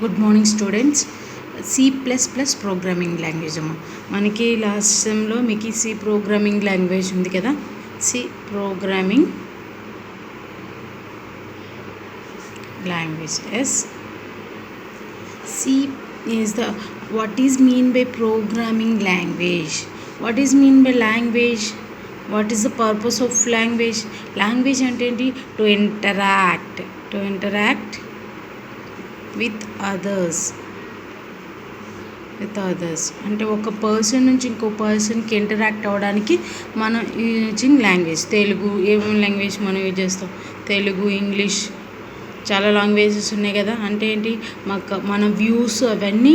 Good morning students. C++ programming language అమ్మ. మనకి last సెమ్లో మీకు సి ప్రోగ్రామింగ్ లాంగ్వేజ్ ఉంది కదా. C programming language. Yes, C is the what is mean by programming language? What is mean by language? What is the purpose of language? Language అంటే ఏంటి? To interact with others అంటే ఒక person నుంచి ఇంకో పర్సన్కి interact అవ్వడానికి మనం using language. Telugu ఏమేమి లాంగ్వేజ్ మనం యూజ్ చేస్తాం? తెలుగు, ఇంగ్లీష్, చాలా లాంగ్వేజెస్ ఉన్నాయి కదా. అంటే ఏంటి, మన వ్యూస్ అవన్నీ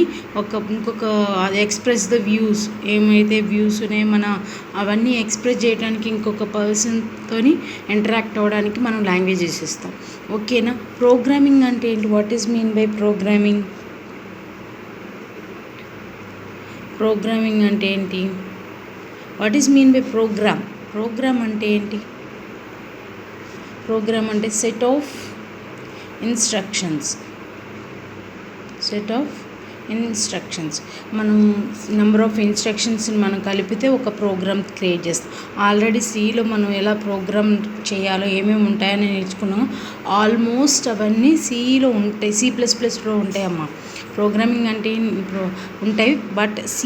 ఇంకొక అది ఎక్స్ప్రెస్ ద వ్యూస్, ఏమైతే వ్యూస్ ఉన్నాయో అవన్నీ ఎక్స్ప్రెస్ చేయడానికి ఇంకొక పర్సన్తో ఇంటరాక్ట్ అవ్వడానికి మనం లాంగ్వేజెస్ ఇస్తాం. ఓకేనా? ప్రోగ్రామింగ్ అంటే ఏంటి? What is mean by programming? Programming అంటే ఏంటి? What is mean by program అంటే ఏంటి? ప్రోగ్రామ్ అంటే సెట్ ఆఫ్ ఇన్స్ట్రక్షన్స్. మనం నెంబర్ ఆఫ్ ఇన్స్ట్రక్షన్స్ని మనం కలిపితే ఒక ప్రోగ్రామ్ క్రియేట్ చేస్తాం. ఆల్రెడీ సిలో మనం ఎలా ప్రోగ్రామ్ చేయాలో ఏమేమి ఉంటాయని నేర్చుకున్నాము. ఆల్మోస్ట్ అవన్నీ సిలో ఉంటాయి, C++లో ఉంటాయమ్మా. ప్రోగ్రామింగ్ అంటే ఉంటాయి, బట్ C++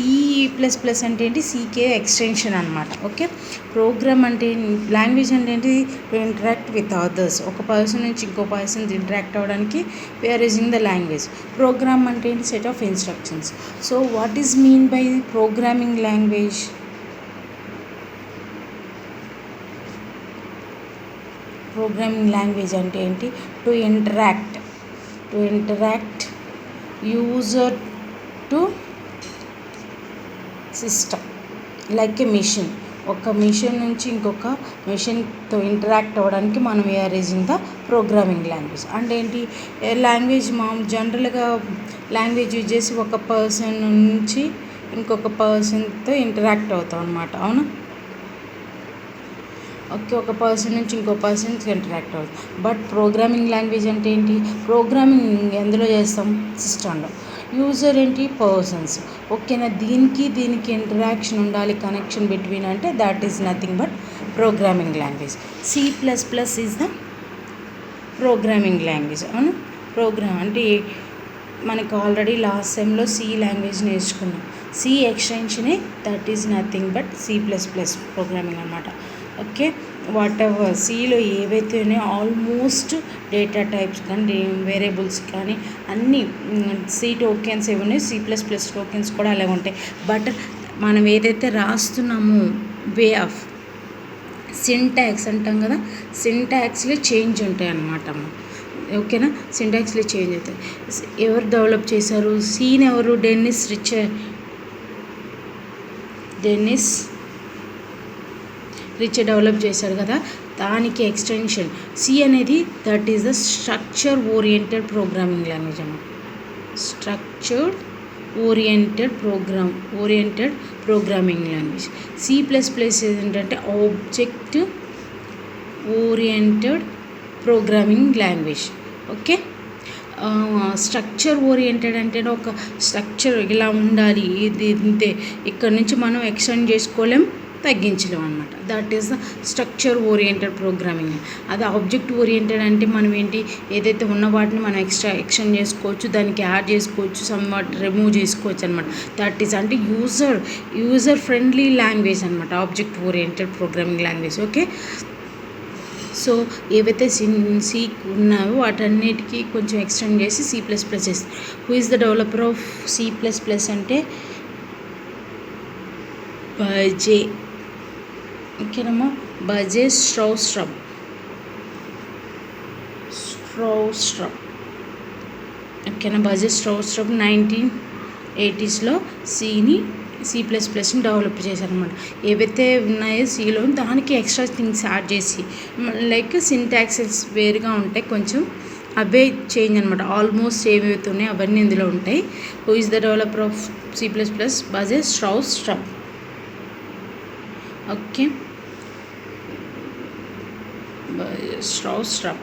అంటే ఏంటి? సీకే ఎక్స్టెన్షన్ అనమాట. ఓకే, ప్రోగ్రామ్ అంటే లాంగ్వేజ్ అంటే ఏంటి? To interact with others. ఒక పర్సన్ నుంచి ఇంకో పర్సన్ ఇంటరాక్ట్ అవ్వడానికి we are using the language. Programme అంటే ఏంటి? Set of instructions. So what is mean by programming language? Programming language అంటే ఏంటి? To interact user to system like A machine. ఒక machine నుంచి ఇంకొక మిషన్తో ఇంటరాక్ట్ అవ్వడానికి మనం we are using the programming language. అంటే ఏంటి? లాంగ్వేజ్ జనరల్గా లాంగ్వేజ్ యూజ్ చేసి ఒక పర్సన్ నుంచి ఇంకొక పర్సన్తో ఇంటరాక్ట్ అవుతాం అనమాట. అవునా? ఓకే, ఒక పర్సన్ నుంచి ఇంకో పర్సన్కి ఇంటరాక్ట్ అవుతుంది. బట్ ప్రోగ్రామింగ్ లాంగ్వేజ్ అంటే ఏంటి? ప్రోగ్రామింగ్ ఎందులో చేస్తాం? సిస్టంలో. యూజర్ ఏంటి? పర్సన్స్. ఓకేనా? దీనికి ఇంటరాక్షన్ ఉండాలి, కనెక్షన్ బిట్వీన్, అంటే that is nothing but programming language. C++ is the programming language. అవును, ప్రోగ్రామ్ అంటే మనకు ఆల్రెడీ లాస్ట్ సెమ్లో సి లాంగ్వేజ్ నేర్చుకున్నాం. సి ఎక్స్టెన్షనే, that is nothing but C++ programming అనమాట. ఓకే, వాట్ ఎవర్ సిలో ఏవైతే ఉన్నాయో ఆల్మోస్ట్ డేటా టైప్స్ కానీ వేరియబుల్స్ కానీ అన్నీ సి టోకెన్స్ ఏవి ఉన్నాయో C++ టోకెన్స్ కూడా అలాగే ఉంటాయి. బట్ మనం ఏదైతే రాస్తున్నామో వే ఆఫ్ సింటాక్స్ అంటాం కదా, సింటాక్స్లో చేంజ్ ఉంటాయి అన్నమాట. ఓకేనా? సింటాక్స్లో చేంజ్ అవుతాయి. ఎవరు డెవలప్ చేశారు? సీని ఎవరు? డెన్నిస్ రిచ్ డెవలప్ చేశారు కదా. దానికి ఎక్స్టెన్షన్ సి అనేది, that is the structure oriented programming language అమ్మ. Structured oriented programming language. C++ ఏంటంటే object oriented programming language. Okay, structure oriented అంటే ఒక స్ట్రక్చర్ ఇలా ఉండాలి, ఇది ఇంతే, ఇక్కడ నుంచి మనం ఎక్స్టెండ్ చేసుకోలేం, తగ్గించలేం అనమాట. That is the structure oriented programming. అది ఆబ్జెక్ట్ ఓరియంటెడ్ అంటే మనం ఏంటి, ఏదైతే ఉన్న వాటిని మనం ఎక్స్టెండ్ చేసుకోవచ్చు, దానికి యాడ్ చేసుకోవచ్చు, సమ్ వాట్ రిమూవ్ చేసుకోవచ్చు అనమాట. దట్ ఈస్ అంటే యూజర్ ఫ్రెండ్లీ లాంగ్వేజ్ అనమాట, object oriented programming language. Okay, so ఏవైతే సి ఉన్నాయో వాటన్నిటికీ కొంచెం ఎక్స్టెండ్ చేసి C++ చేస్తుంది. Who is the developer of C++ అంటే బజే. ఓకేనమ్మా, బజే స్ట్రౌస్ట్రమ్. ఓకేనా? బజే స్ట్రౌస్ట్రమ్ 1980s C++ని డెవలప్ చేశారనమాట. ఏవైతే ఉన్నాయో సిలో దానికి ఎక్స్ట్రా థింగ్స్ యాడ్ చేసి, లైక్ సింటాక్సెస్ వేరుగా ఉంటాయి కొంచెం, అవే చేంజ్ అనమాట. ఆల్మోస్ట్ ఏవైతే ఉన్నాయో అవన్నీ ఇందులో ఉంటాయి. Who is the developer of C++? Bjarne Stroustrup. Okay, Strausstrup.